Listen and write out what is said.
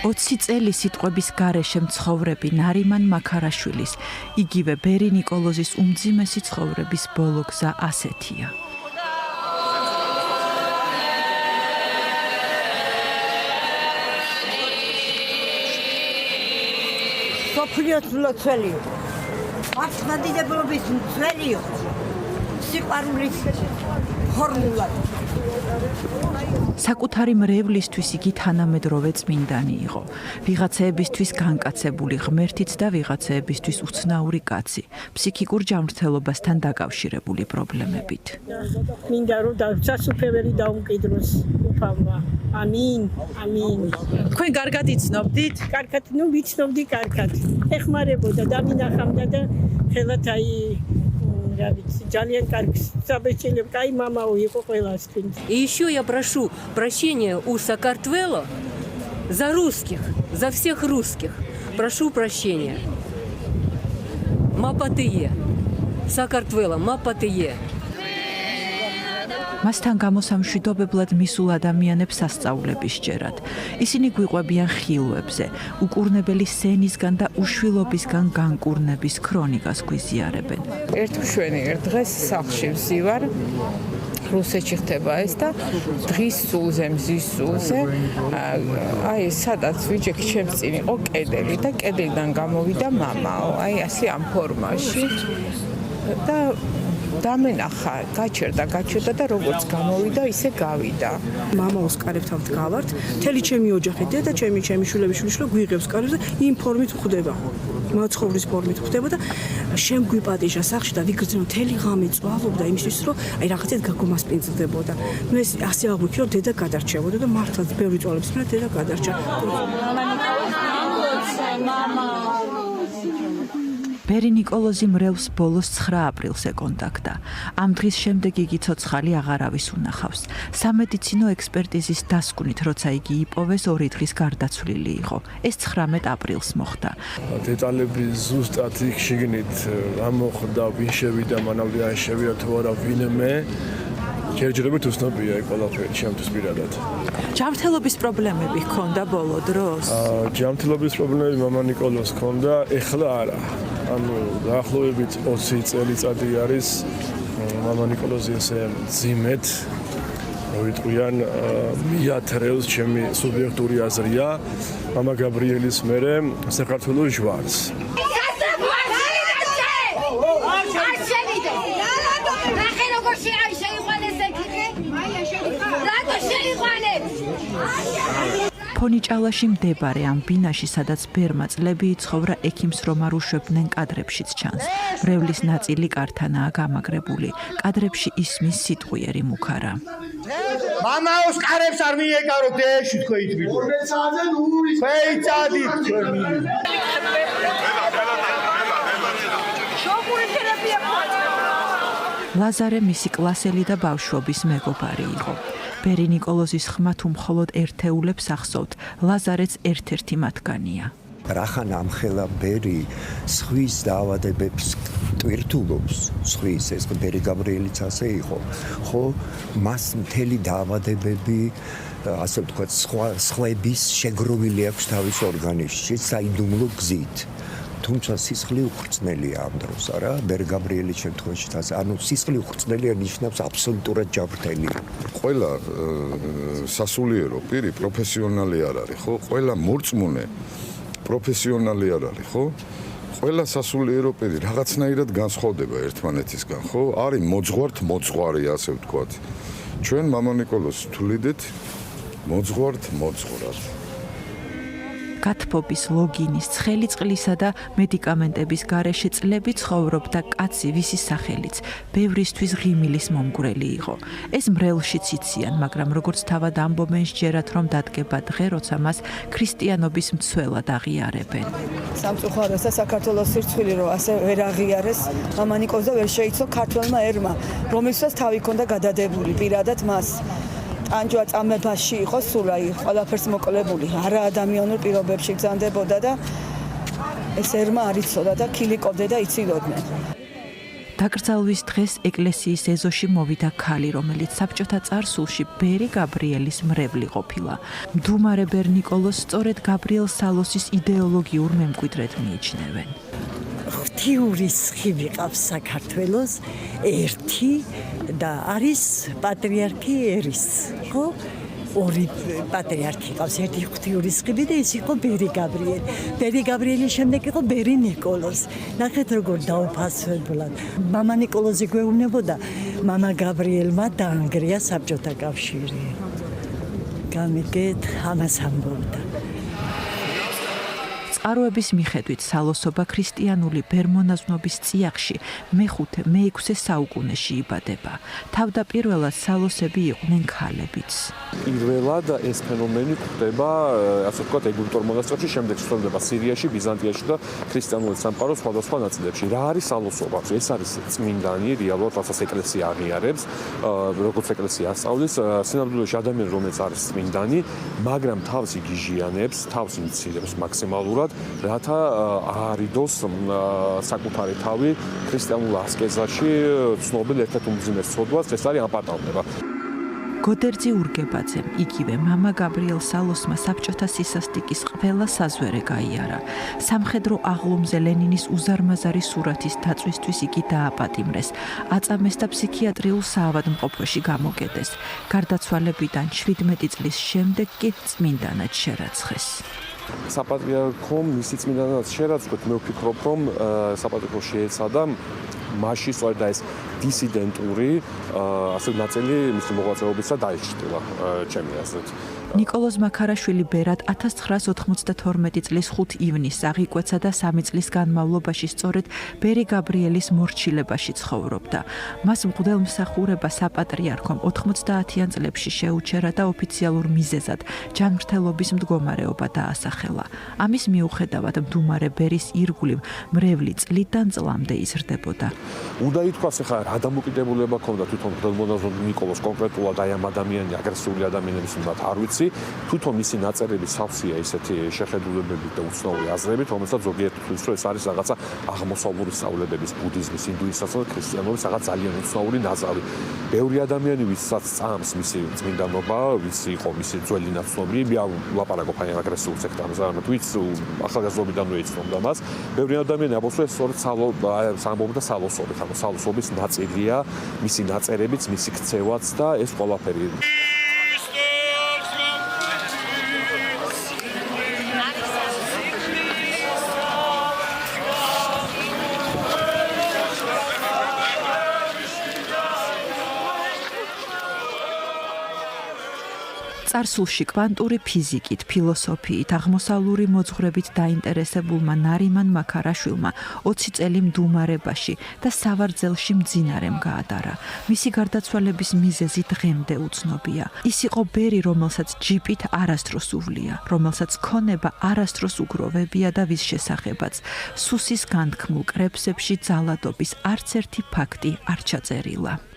20 წელი სიტყვების გარეშე მცხოვრები ნარიმან მაქარაშვილის, იგივე ბერი ნიკოლოზის უმძიმესი ცხოვრების ბოლო გზა ასეთია. სოფლიოს მლოცველიო, მართლმადიდებლობის მცველიო, სიყვარულის ფორმულად. საკუთარი მრევლისთვის იგი თანამედროვე წმინდანი იყო. ვიღაცეებისთვის განკაცებული ღმერთიც და ვიღაცეებისთვის უცნაური კაცი, ფსიქიკურ ჯანმრთელობასთან დაკავშირებული პრობლემებით. მინდა რომ სასუფეველი დაუმყიდროს უფალმა. ამინ, ამინ. თქვენ კარგად იცნობდით? კარგად, ვიცნობდი კარგად. ეხმარებოდა და მინახავდა და ხელათ ძალიან კარგი საბეჭდილება, კაი მამაო იყო ყველასთვის. И еще я прошу прощения у Сакартвела за русских, за всех русских. Прошу прощения. Мапатые. Сакартвела, мапатые. მასთან გამოსამშვიდობებლად მისულ ადამიანებს სასწაულები სჯერათ. ისინი გვიყვებიან ხილვებზე, უკურნებელი სენისგან და უშვილობისგან განკურნების ქრონიკას გვიზიარებენ. ერთუშვენი ერთ დღეს სახლში ვზივარ, რუსეთში ხდება ეს და დღის სულზე, მზის სულზე, აი სადაც ვიჯექი ჩემს წინ იყო კედელი და კედელიდან გამოვიდა მამაო, აი ასე ამ ფორმაში და დამენახა, გაჩერდა და როგორც გამოვიდა, ისე გავიდა. მამაოს კარებთან ვდგავართ, მთელი ჩემი ოჯახი, დედა ჩემი შვილები შვილიშვილო გვიღებს კარებს და იმ ფორმით ვხვდება. მაცხოვრის ფორმით ვხვდება და შენ გვიპატიჟა სახში და ვიგრძნო მთელი ღამე წვალობდა იმისთვის, რომ აი რაღაცეთ გაგომასპინძლდებოდა. ნუ ეს ასე აღვიქი, რომ დედა გადარჩებოდა და მართლაც ბევრი წვალების მერე დედა გადარჩა. ბერი ნიკოლოზი მრევლს ბოლოს 9 აპრილს ეკონტაქტა. ამ დღის შემდეგ იგი ცოცხალი აღარავის უნახავს. სამედიცინო ექსპერტიზის დასკვნით, როცა იგი იპოვეს 2 დღის გარდაცვლილი იყო. ეს 19 აპრილს მოხდა. დეტალები ზუსტად იქ შიგნით რა მოხდა, ვინ შევიდა, მანამდე ან შევიდა თუ არა ვინმე. ჯერჯერობით უცნობია ეს ყველაფერი ჩემთვის პირადად. ჯანმრთელობის პრობლემები ჰქონდა ბოლო დროს? ჯანმრთელობის პრობლემები მამა ნიკოლოზს ჰქონდა, ეხლა არა. ანუ დაახლოებით 20 წელიწადი არის მამა ნიკოლოზი ესე ძიმეთ მოიტყვიან მიათრევს ჩემი სუბიექტური აზრია მამა გაბრიელის მერე საქართველოს ჯვარს. ფონიჭალაში მდებარე ამ ბინაში, სადაც ბერმა წლები იცხოვრა, ექიმს რომ არ უშვებდნენ კადრებშიც ჩანს. მრევლის ნაწილი კართანაა გამაგრებული. კადრებში ისმის სიტყვიერი მუქარა. მამაოს კარებს არ მიეკაროთ ეში თქვენ თვითონ. მეცადე ნური. მეცადით თქვენ. ლაზარე მისი კლასელი და ბავშვობის მეგობარი იყო. ბერი ნიკოლოზის ხმა თუ მხოლოდ ერთეულებს ახსოვთ, ლაზარეც ერთ-ერთი მათგანია. რახან ამხელა ბერი სხვის დაავადებებს ტვირთულობს, სხვის ეს ბერი გაბრიელიც ასე იყო, ხო მას მთელი დაავადებები, ასე ვთქვათ, სხვების შეგროვილი აქვს თავის ორგანიზმში საიდუმლო გზით. თუმცა სისხლი უხრწნელია ამ დროს, არა? ბერი გაბრიელის შემთხვევაში ასე, ანუ სისხლი უხრწნელია ნიშნავს აბსოლუტურად ჯანმრთელია. ყველა სასულიერო პირი პროფესიონალი არ არის, ხო? ყველა მორწმუნე პროფესიონალი არ არის, ხო? ყველა სასულიერო პირი რაღაცნაირად განსხვავდება ერთმანეთისგან, ხო? არის მოძღვარი, ასე ვთქვათ. ჩვენ მამა ნიკოლოზს თვლიდით მოძღვარად. გათბობის, ლოგინის, ცხელი წყლისა და მედიკამენტების გარეშე წლები ცხოვრობდა კაცი, ვისის სახელიც ბევრისთვის ღიმილის მომგვრელი იყო. ეს მრევლშიც იციან, მაგრამ როგორც თავად ამბობენ, სჯერათ რომ დადგება დღე, როცა მას ქრისტიანობის მცველად აღიარებენ. სამწუხაროს და საქართველოს სირცხვილი რომ ასე ვერ აღიარეს, მამა ნიკოლოზი ვერ შეიცვალა ქართველმა ერმა, რომელსაც თავი ჰქონდა გადადებული პირადად მას. ანჯვა წამებაში იყო სულაი, ყველაფერს მოკლებული, არა ადამიანურ პირობებში გზანდებოდა და ეს ერმა არ იცოდა და ქილიკობდნენ და იცილოდნენ. დაკრძალვის დღეს ეკლესიის ეზოში მოვიდა ქალი, რომელიც საბჭოთა წარსულში ბერი გაბრიელის მრევლი ყოფილა. მდუმარე ბერ ნიკოლოზს სწორედ გაბრიელ სალოსის იდეოლოგიურ მემკვიდრედ მიიჩნევენ. ღვთიური სხივი ყავს საქართველოს ერთი და არის პატრიარქი ერის, ხო? ორი პატრიარქი ყავს, ერთი ღვთიური სხივი და ის იყო ბერი გაბრიელი. ბერი გაბრიელის შემდეგ იყო ბერი ნიკოლოზი. ნახეთ როგორ დაუფასებულად. მამა ნიკოლოზი გვეუბნებოდა, მამა გაბრიელმა დაანგრია საბჭოთა კავშირი. გამიგეთ, ამას ამბობდა. წყაროების მიხედვით სალოსობა ქრისტიანული ბერმონაზვნობის წიაღში მე-6-მე-6 საუკუნეში იბადება. თავდაპირველად სალოსები იყვნენ ქალებიც. პირველად ეს ფენომენი გვხვდება, ასე ვთქვათ, ეგვიპტურ მონასტრებში, შემდეგ სწორდება სირიაში, ბიზანტიაში და ქრისტიანული სამყაროს სხვადასხვა ნაწილებში. რა არის სალოსობა? ეს არის წმინდანი, რეალურად რასაც ეკლესია აღიარებს, როგორც ეკლესია ასწავლის, სინამდვილეში ადამიანი, რომელიც არის წმინდანი, მაგრამ თავს იგიჟიანებს, თავს იმცირებს მაქსიმალურად, რათა აარიდოს საკუთარი თავი ქრისტიანულ ასკეზაში ცნობილ ერთ-ერთ უმძიმეს ცოდვას, ეს არის აპატავნება. გოდერძი ურგებაძემ, იგივე მამა გაბრიელ სალოსმა საბჭოთა სისასტიკის ყველა საზვერე გაიარა. სამხედრო აღლუმზე ლენინის უზარმაზარი სურათის დაწვისთვის იგი დააპატიმრეს, აწამეს და ფსიქიატრიულ საავადმყოფოში გამოგედეს. გარდაცვალებიდან 17 წლის შემდეგ კი წმინდანად შერაცხეს. საპატრიარქომ მისი წმინდანად შერაცხეთ, მე ვფიქრობ, რომ საპატრიარქო შეეცადა მასში სწორედ ეს დისიდენტური ასე ნაწილი მისი მოღვაწეობისა დაიჭრილა ჩემი აზრით. ნიკოლოზ მაქარაშვილი ბერად 1992 წლის 5 ივნისს აღიკვეცა და 3 წლის განმავლობაში სწორედ ბერი გაბრიელის მორჩილებაში ცხოვრობდა. მას მღვდელმსახურება საპატრიარქომ 90-იან წლებში შეუჩერა და ოფიციალურ მიზეზად ჯანმრთელობის მდგომარეობა დაასახელა. ამის მიუხედავად მდუმარე ბერის ირგვლივ მრევლი წლიდან წლამდე იზრდებოდა. უნდა ითქვას, ახლა რა დამოკიდებულება ჰქონდა თვითონ მღვდელმონაზონ ნიკოლოზ კონკრეტულად აი ამ ადამიანი აგრესიული ადამიანების მიმართ არ ვიცი. თვითონ მისი ნაწერები სავსეა ისეთი შეხედულებებით და უცნაური აზრებით, რომელსაც ზოგიერთი თვლის, რომ ეს არის რაღაცა აღმოსავლური სწავლებების, ბუდიზმის, ინდუიზმისა და ქრისტიანობის რაღაც ძალიან უცნაური ნაზავი. ბევრი ადამიანი, ვისაც წამს მისი წმინდანობა, ვის იყო მისი ძველი ნაცნობი, ლაპარაკობ აი აგრესიულ სექტორზე, მაგრამ ვიც ახალგაზრდობიდანვე იცნობდა მას. ბევრი ადამიანი აბოს ეს სწორედ სამბობდა სალოსობით, ანუ სალოსობის ნაწილია, მისი ნაწერებიც, მისი ქცევაც და ეს ყველაფერი. წარსულში კვანტური ფიზიკით, ფილოსოფიით, აღმოსავლური მოძღვრებით დაინტერესებულმა ნარიმან მაქარაშვილმა 20 წელი მდუმარებაში და სავარძელში მძინარემ გაატარა. მისი გარდაცვალების მიზეზი დღემდე უცნობია. ის იყო ბერი, რომელსაც ჯიპით არასდროს უვლია, რომელსაც ქონება არასდროს უგროვებია და ვის შესახებაც სუსის განთქმულ კრებსებში ძალადობის არც ერთი ფაქტი არ ჩაწერილა.